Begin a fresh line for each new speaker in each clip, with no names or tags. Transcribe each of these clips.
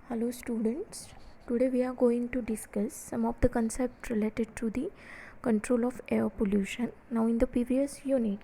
Hello students, today we are going to discuss some of the concepts related to the control of air pollution. Now in the previous unit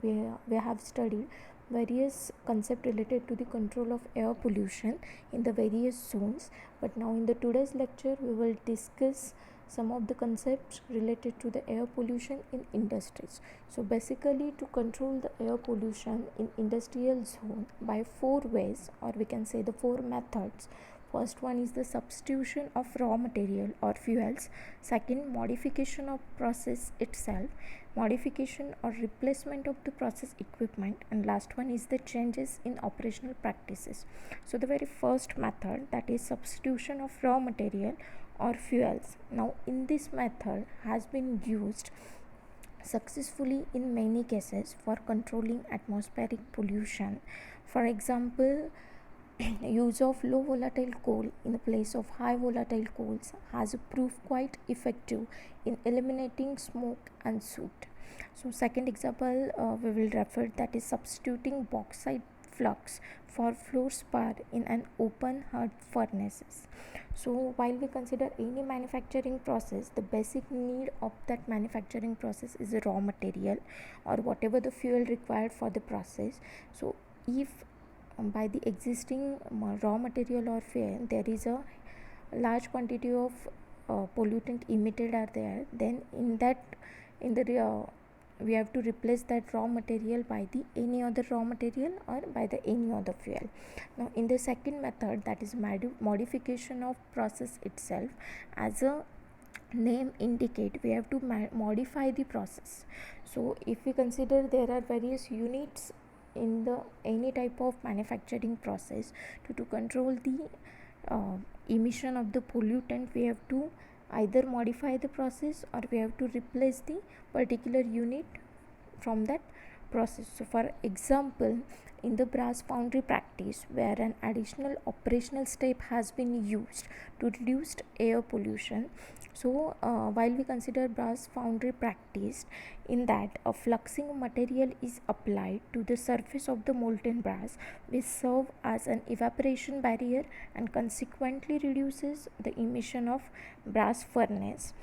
we have studied various concepts related to the control of air pollution in the various zones, but now in the today's lecture we will discuss some of the concepts related to the air pollution in industries. So basically, to control the air pollution in industrial zone by four ways, or we can say the four methods. First one is the substitution of raw material or fuels. Second, modification of process itself, modification or replacement of the process equipment, and last one is the changes in operational practices. So the very first method, that is substitution of raw material or fuels. Now in this method has been used successfully in many cases for controlling atmospheric pollution. For example, use of low volatile coal in the place of high volatile coals has proved quite effective in eliminating smoke and soot. So second example we will refer, that is substituting bauxite flux for fluorspar in an open hearth furnaces. So while we consider any manufacturing process, the basic need of that manufacturing process is a raw material or whatever the fuel required for the process. So if by the existing raw material or fuel there is a large quantity of pollutant emitted are there, then in the we have to replace that raw material by the any other raw material or by the any other fuel. Now in the second method, that is modification of process itself, as a name indicate, we have to modify the process. So if we consider there are various units in the any type of manufacturing process, to control the emission of the pollutant, we have to either modify the process or we have to replace the particular unit from that process. So for example, in the brass foundry practice, where an additional operational step has been used to reduce air pollution. So while we consider brass foundry practice, in that a fluxing material is applied to the surface of the molten brass, which serve as an evaporation barrier and consequently reduces the emission of brass furnace,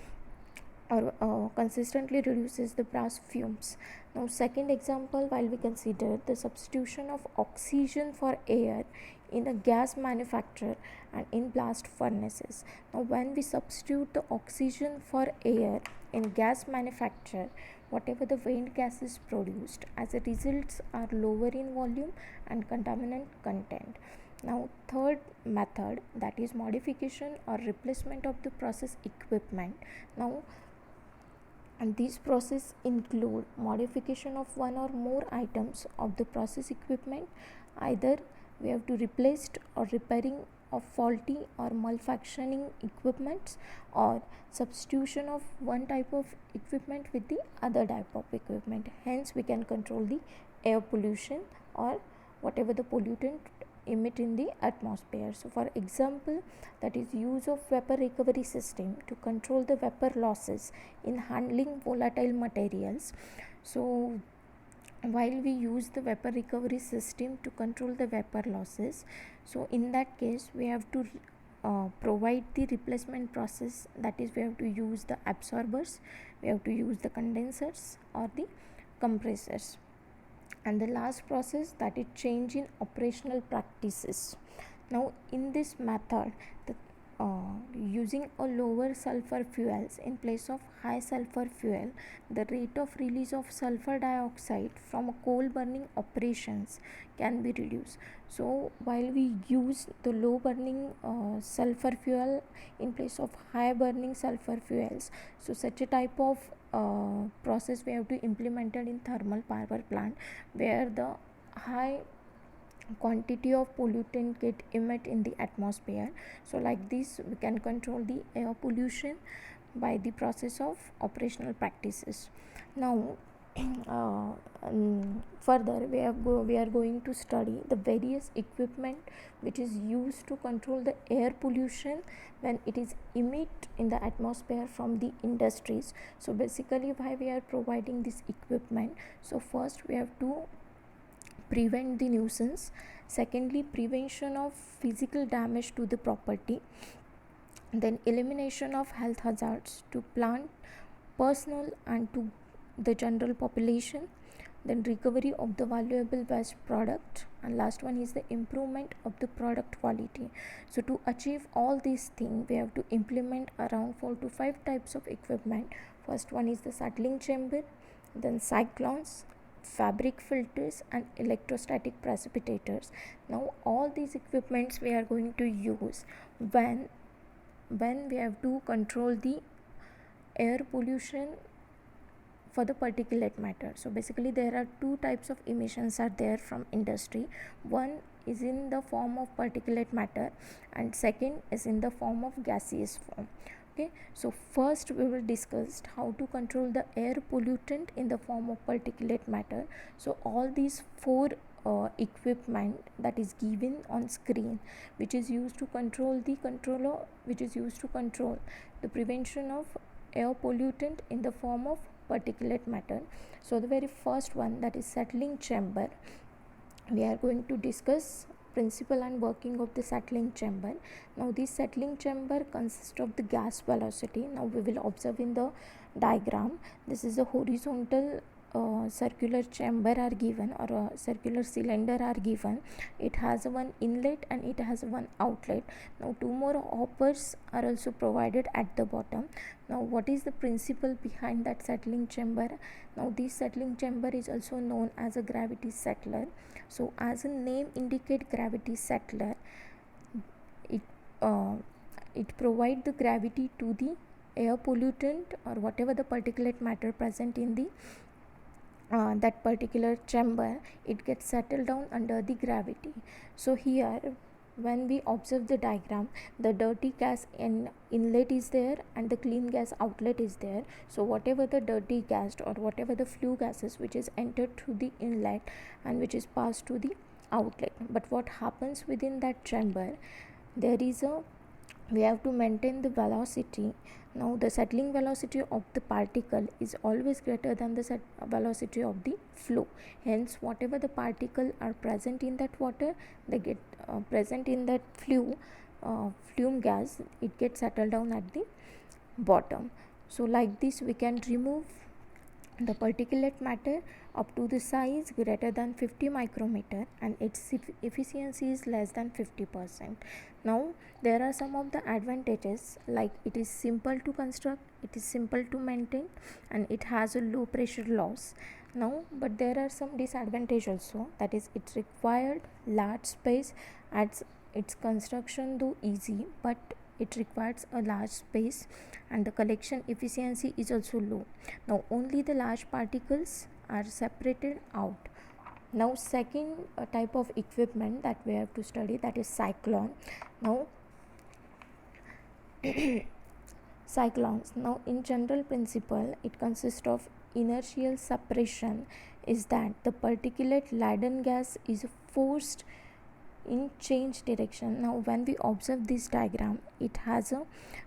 or consistently reduces the brass fumes. Now second example, while we consider the substitution of oxygen for air in a gas manufacture and in blast furnaces. Now when we substitute the oxygen for air in gas manufacture, whatever the waste gas is produced as a results are lower in volume and contaminant content. Now third method, that is modification or replacement of the process equipment. Now, and these process include modification of one or more items of the process equipment. Either we have to replace or repairing of faulty or malfunctioning equipments, or substitution of one type of equipment with the other type of equipment. Hence we can control the air pollution or whatever the pollutant emit in the atmosphere. So for example, that is use of vapor recovery system to control the vapor losses in handling volatile materials. So while we use the vapor recovery system to control the vapor losses, so in that case we have to provide the replacement process, that is we have to use the absorbers, we have to use the condensers or the compressors. And the last process, that is change in operational practices. Now in this method, the using a lower sulfur fuels in place of high sulfur fuel, the rate of release of sulfur dioxide from coal burning operations can be reduced. So while we use the low burning sulfur fuel in place of high burning sulfur fuels, so such a type of process we have to implemented in thermal power plant, where the high quantity of pollutant get emit in the atmosphere. So like this we can control the air pollution by the process of operational practices. Now further we are going to study the various equipment which is used to control the air pollution when it is emit in the atmosphere from the industries. So basically why we are providing this equipment, so first we have to prevent the nuisance. Secondly, prevention of physical damage to the property. Then elimination of health hazards to plant, personal and to the general population. Then recovery of the valuable waste product, and last one is the improvement of the product quality. So to achieve all these things, we have to implement around 4 to 5 types of equipment. First one is the settling chamber, then cyclones, fabric filters, and electrostatic precipitators. Now all these equipments we are going to use when we have to control the air pollution for the particulate matter. So basically there are two types of emissions are there from industry. One is in the form of particulate matter and second is in the form of gaseous form. Okay, so first we will discuss how to control the air pollutant in the form of particulate matter. So all these four equipment that is given on screen, which is used to control the controller, which is used to control the prevention of air pollutant in the form of particulate matter. So the very first one, that is settling chamber. We are going to discuss principle and working of the settling chamber. Now this settling chamber consists of the gas velocity. Now we will observe in the diagram, this is a horizontal circular chamber are given, or a circular cylinder are given. It has one inlet and it has one outlet. Now two more hoppers are also provided at the bottom. Now what is the principle behind that settling chamber? Now this settling chamber is also known as a gravity settler. So as a name indicate, gravity settler, it provide the gravity to the air pollutant or whatever the particulate matter present in the that particular chamber. It gets settled down under the gravity. So here when we observe the diagram, the dirty gas inlet is there and the clean gas outlet is there. So whatever the dirty gas or whatever the flue gases which is entered through the inlet and which is passed to the outlet, but what happens within that chamber, there is a, we have to maintain the velocity. Now the settling velocity of the particle is always greater than the velocity of the flow. Hence whatever the particle are present in that water, they get present in that flume gas, it gets settled down at the bottom. So like this we can remove the particulate matter up to the size greater than 50 micrometer and its efficiency is less than 50%. Now there are some of the advantages, like it is simple to construct, it is simple to maintain, and it has a low pressure loss. Now but there are some disadvantages also, that is it required large space. As its construction though easy, but it requires a large space and the collection efficiency is also low. Now only the large particles are separated out. Now second type of equipment that we have to study, that is cyclone. Now cyclones, now in general principle it consists of inertial suppression, is that the particulate laden gas is forced in change direction. Now when we observe this diagram, it has a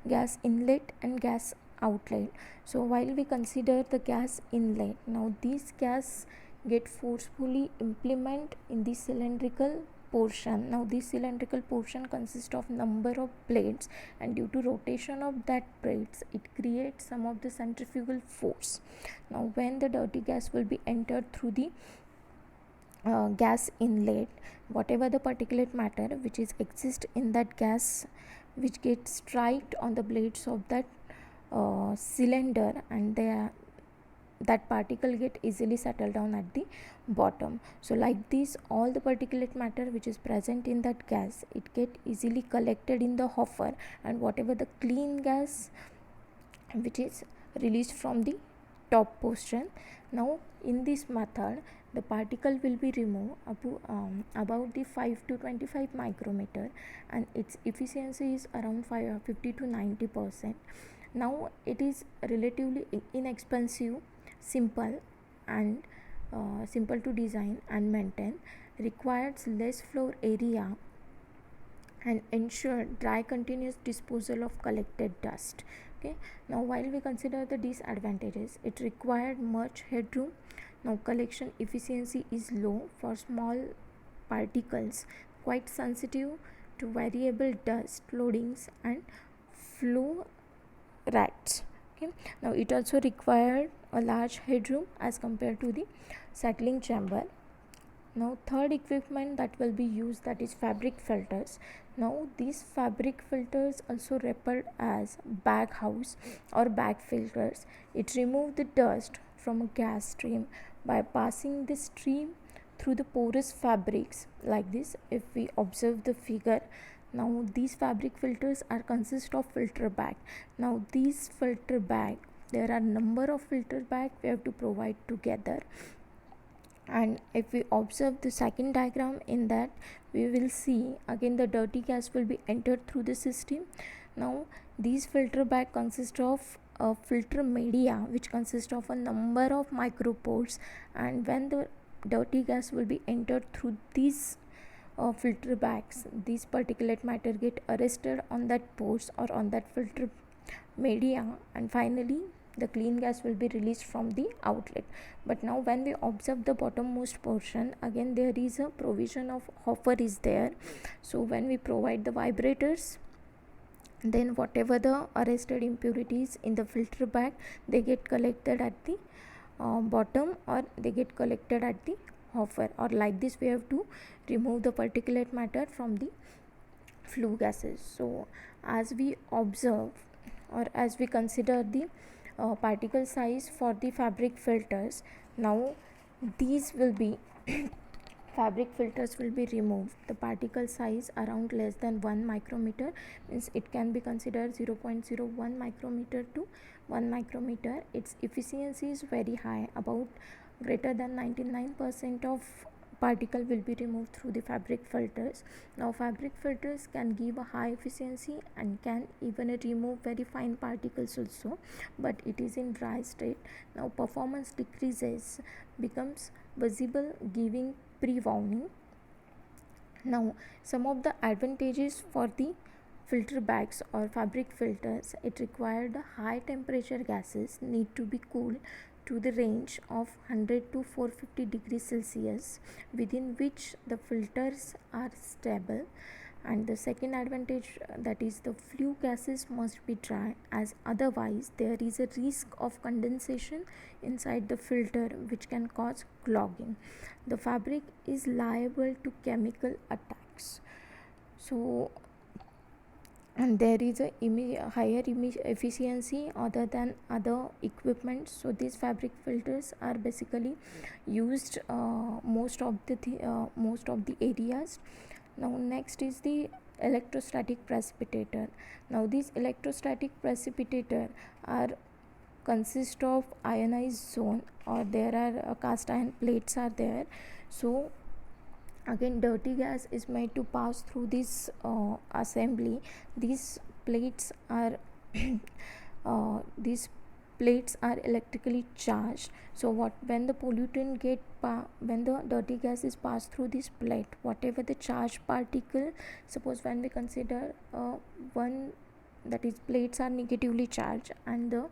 gas inlet and gas outlet. So while we consider the gas inlet, now this gas get forcefully implement in the cylindrical portion. Now this cylindrical portion consists of number of plates, and due to rotation of that plates, it creates some of the centrifugal force. Now when the dirty gas will be entered through the gas inlet, whatever the particulate matter which is exist in that gas, which gets striked on the blades of that cylinder, and that particle get easily settled down at the bottom. So like this, all the particulate matter which is present in that gas, it get easily collected in the hopper, and whatever the clean gas which is released from the top portion. Now in this method, the particle will be removed about the 5 to 25 micrometer, and its efficiency is around 50 to 90%. Now it is relatively inexpensive, simple, and simple to design and maintain, requires less floor area, and ensure dry continuous disposal of collected dust. Okay, now while we consider the disadvantages, it required much headroom, Now collection efficiency is low for small particles, quite sensitive to variable dust loadings and flow rats. Okay, now it also required a large headroom as compared to the settling chamber. Now third equipment that will be used, that is fabric filters. Now these fabric filters, also referred as bag house or bag filters, it remove the dust from a gas stream by passing the stream through the porous fabrics like this. If we observe the figure, now these fabric filters are consist of filter bag. Now these filter bag, there are number of filter bag we have to provide together. And if we observe the second diagram, in that we will see again the dirty gas will be entered through the system. Now these filter bag consist of a filter media which consists of a number of micropores, and when the dirty gas will be entered through these filter bags, these particulate matter get arrested on that pores or on that filter media, and finally the clean gas will be released from the outlet. But now when we observe the bottommost portion, again there is a provision of hopper is there. So when we provide the vibrators, then whatever the arrested impurities in the filter bag, they get collected at the bottom, or they get collected at the hopper, or like this we have to remove the particulate matter from the flue gases. So as we observe, or as we consider the particle size for the fabric filters, now these will be fabric filters will be removed. The particle size around less than 1 micrometer, means it can be considered 0.01 micrometer to 1 micrometer. Its efficiency is very high, about greater than 99% of particle will be removed through the fabric filters. Now fabric filters can give a high efficiency and can even remove very fine particles also, but it is in dry state. Now performance decreases becomes visible, giving pre-warning. Now some of the advantages for the filter bags or fabric filters, it required high temperature gases need to be cooled to the range of 100 to 450 degrees Celsius, within which the filters are stable. And the second advantage, that is the flue gases must be dry, as otherwise there is a risk of condensation inside the filter which can cause clogging. The fabric is liable to chemical attacks. So and there is a higher efficiency other than other equipment. So these fabric filters are basically used most of the areas. Now next is the electrostatic precipitator. Now these electrostatic precipitator are consist of ionized zone, or there are cast iron plates are there. So again dirty gas is made to pass through this assembly. These plates are these plates are electrically charged. So when the pollutant when the dirty gas is passed through this plate, whatever the charged particle, suppose when we consider one, that is plates are negatively charged and the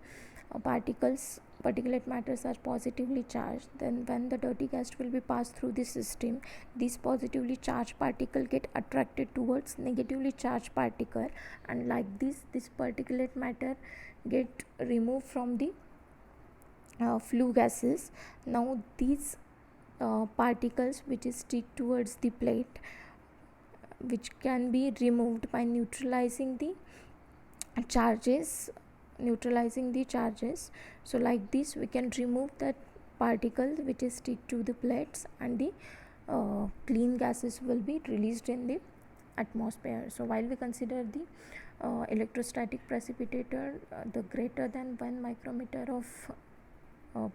particulate matters are positively charged, then when the dirty gas will be passed through the system, these positively charged particle get attracted towards negatively charged particle, and like this particulate matter get removed from the flue gases. Now these particles which is stick towards the plate, which can be removed by neutralizing the charges. So like this we can remove that particle which is stick to the plates, and the clean gases will be released in the atmosphere. So while we consider the electrostatic precipitator, the greater than 1 micrometer of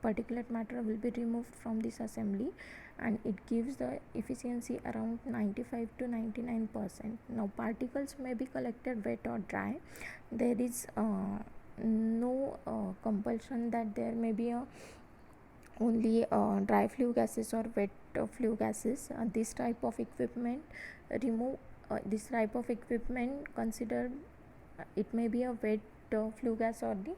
particulate matter will be removed from this assembly, and it gives the efficiency around 95 to 99%. Now particles may be collected wet or dry. There is no compulsion that there may be only dry flue gases or wet flue gases. This type of equipment considered it may be a wet flue gas or the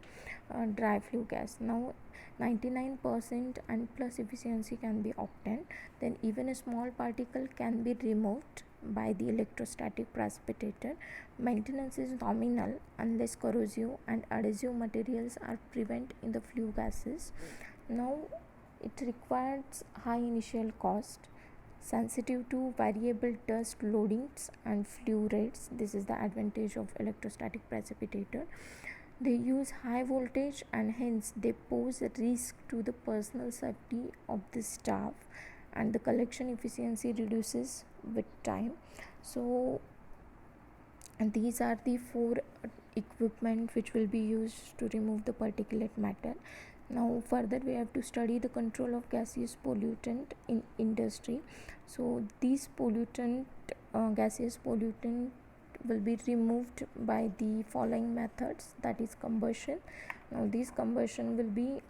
dry flue gas. Now 99% and plus efficiency can be obtained, then even a small particle can be removed by the electrostatic precipitator. Maintenance is nominal unless corrosive and adhesive materials are present in the flue gases. Now it requires high initial cost, sensitive to variable dust loadings and flue rates. This is the advantage of electrostatic precipitator. They use high voltage and hence they pose a risk to the personal safety of the staff, and the collection efficiency reduces with time. So and these are the four equipment which will be used to remove the particulate matter. Now further we have to study the control of gaseous pollutant in industry. So these gaseous pollutant will be removed by the following methods, that is combustion. Now this combustion will be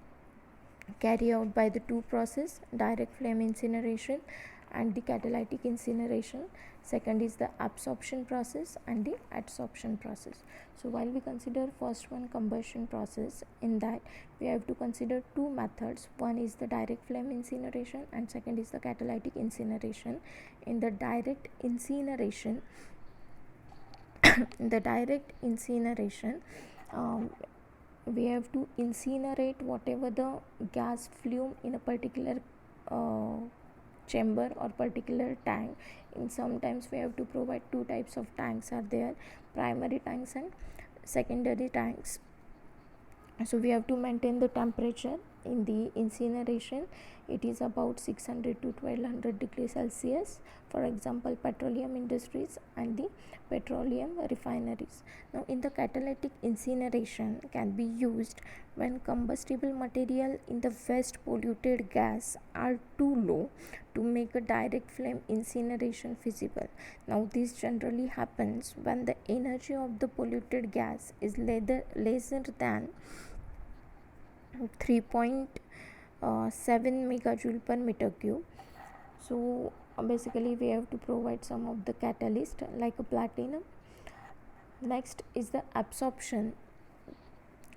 carried out by the two process, direct flame incineration and the catalytic incineration. Second is the absorption process and the adsorption process. So while we consider first one, combustion process, in that we have to consider two methods. One is the direct flame incineration and second is the catalytic incineration. In the direct incineration we have to incinerate whatever the gas flume in a particular chamber or particular tank. In sometimes we have to provide two types of tanks are there, primary tanks and secondary tanks. So we have to maintain the temperature in the incineration. It is about 600 to 1200 degrees Celsius, for example petroleum industries and the petroleum refineries. Now in the catalytic incineration can be used when combustible material in the waste polluted gas are too low to make a direct flame incineration feasible. Now this generally happens when the energy of the polluted gas is lesser than 3.7 megajoule per meter cube. So basically we have to provide some of the catalyst like a platinum. Next is the absorption.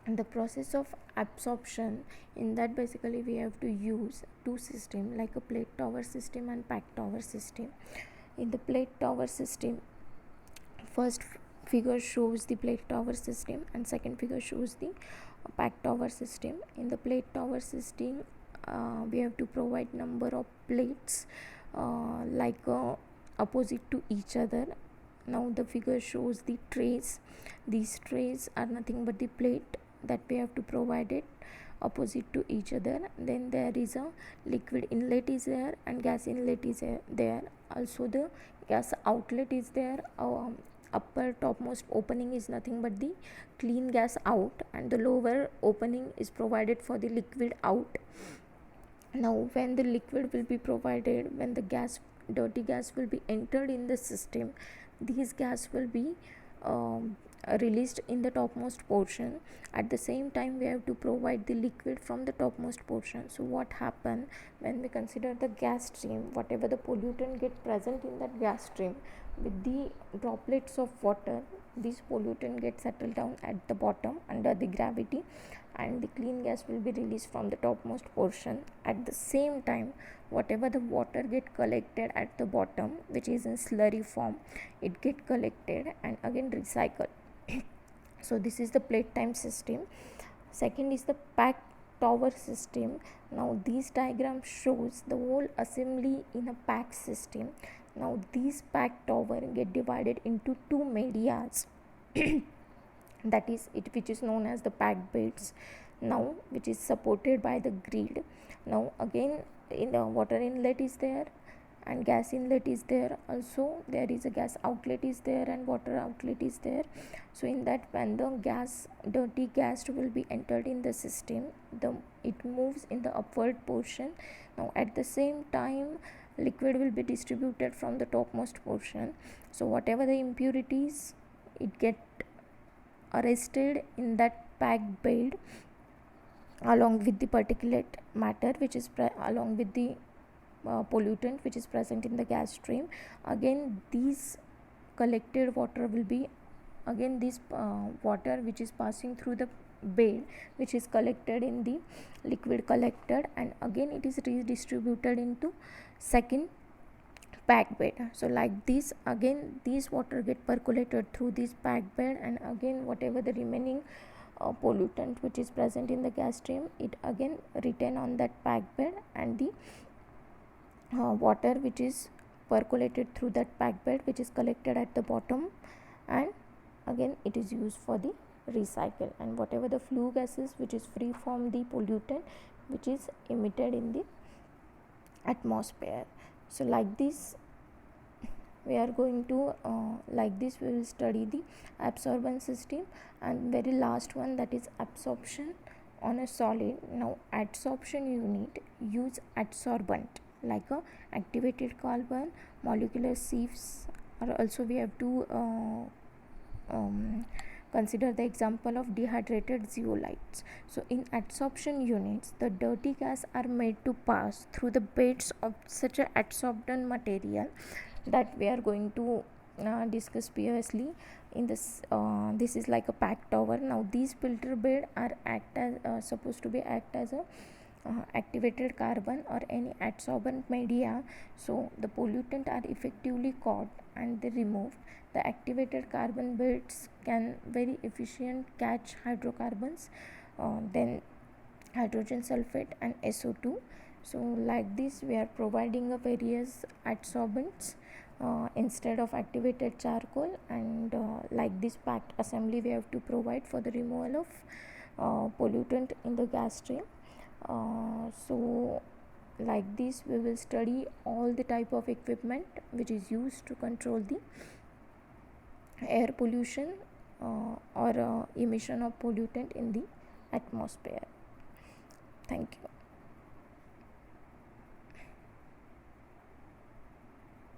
The process of absorption, in that basically we have to use two system like a plate tower system and pack tower system. In the plate tower system, first figure shows the plate tower system and second figure shows the pack tower system. In the plate tower system we have to provide number of plates opposite to each other. Now the figure shows the trays. These trays are nothing but the plate that we have to provide it opposite to each other. Then there is a liquid inlet is there and gas inlet is there. Also the gas outlet is there. Upper topmost opening is nothing but the clean gas out and the lower opening is provided for the liquid out. Now when the liquid will be provided, when the dirty gas will be entered in the system, these gas will be released in the topmost portion. At the same time we have to provide the liquid from the topmost portion. So what happen when we consider the gas stream, whatever the pollutant get present in that gas stream, with the droplets of water, this pollutant gets settled down at the bottom under the gravity and the clean gas will be released from the topmost portion. At the same time whatever the water get collected at the bottom, which is in slurry form, it get collected and again recycled. So this is the plate time system. Second is the pack tower system. Now this diagram shows the whole assembly in a pack system. Now these pack tower get divided into two medias that is it, which is known as the pack beds, now which is supported by the grid. Now again in the water inlet is there and gas inlet is there. Also there is a gas outlet is there and water outlet is there. So in that when the dirty gas will be entered in the system, it moves in the upward portion. Now at the same time liquid will be distributed from the topmost portion. So whatever the impurities, it get arrested in that packed bed along with the particulate matter which is along with the pollutant which is present in the gas stream. Again these collected water will be again this water which is passing through the bed, which is collected in the liquid collected, and again it is redistributed into second packed bed. So like this, again these water get percolated through this packed bed, and again whatever the remaining pollutant which is present in the gas stream, it again retain on that packed bed, and the water which is percolated through that packed bed, which is collected at the bottom, and again it is used for the recycle, and whatever the flue gases which is free from the pollutant which is emitted in the atmosphere. So like this we are going to like this we will study the absorbance system, and very last one, that is absorption on a solid. Now adsorption unit use adsorbent like a activated carbon, molecular sieves, or also we have to consider the example of dehydrated zeolites. So in adsorption units, the dirty gas are made to pass through the beds of such a adsorbent material that we are going to discuss previously in this. This is like a packed tower. Now these filter bed are supposed to be act as a activated carbon or any adsorbent media, so the pollutant are effectively caught and they removed. The activated carbon beds can very efficient catch hydrocarbons, then hydrogen sulfate and SO2. So like this we are providing a various adsorbents instead of activated charcoal, and like this packed assembly we have to provide for the removal of pollutant in the gas stream. So like this we will study all the type of equipment which is used to control the air pollution or emission of pollutant in the atmosphere. Thank you.